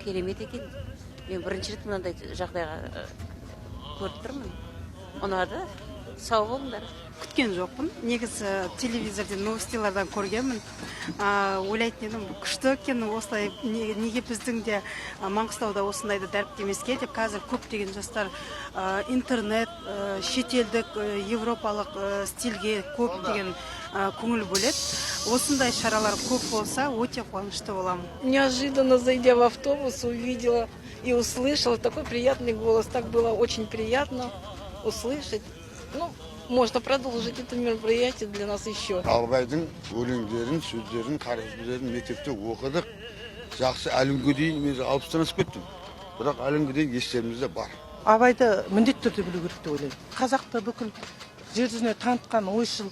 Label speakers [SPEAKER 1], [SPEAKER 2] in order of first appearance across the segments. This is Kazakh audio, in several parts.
[SPEAKER 1] керемет екен. Мен бірінші рет мынандай жағдайға көріп тұрмын. Ұнады. Сау болыңдар.
[SPEAKER 2] Күткен жоқпын. Негізі телевизордан, новостилардан көргенмін. Ойлайтын едім, күшті екен, осылай неге біздің де Маңғыстауда осындайды дәріптемеске деп. Қазір көптеген жастар интернет, шетелдік, европалық стильге көптеген көңіл бөледі. Осындай шаралар көп болса, өте қуанышты боламын.
[SPEAKER 3] Неожиданно, зайдя в автобус, увидела и услышала такой приятный голос. Так было очень приятно услышать. Ну, можно продолжить это мероприятие для нас еще.
[SPEAKER 4] Албайдың өлеңдерін, сөздерін, қарғызбелерін мектепте оқыдық. Жақсы әлі дейін мен 60-тан асып кеттім. Бірақ әлі дейін естерімізде бар.
[SPEAKER 5] Абайды міндетті түрде білу керек деп ойлаймын. Қазақты бүкіл жер жүзіне танытқан ойшыл.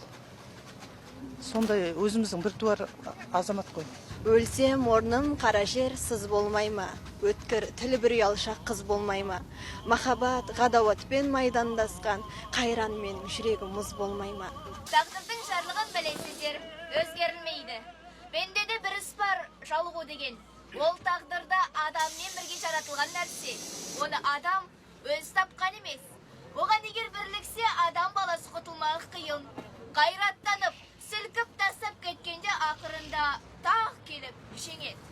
[SPEAKER 5] Сондай өзіміздің біртуар азамат қой.
[SPEAKER 6] Өлсем орным қара жер сыз болмай ма? Өткір тілі бір ұялшақ қыз болмай ма? Махаббат, ғадауатпен майдандасқан қайран менің жүрегім мұз болмай ма?
[SPEAKER 7] Тағдырдың жарлығын білесіздер, өзгерілмейді. Бенде де бір іс бар, жалығу деген. Ол тағдырда адаммен бірге жаратылған нәрсе. Оны адам өз тапқан емес. Оған егер бірліксе, адам баласы құтылмағы қиын. Қайраттанып, сілкіп тастап кеткенде ақырында тақ келіп жеңеді.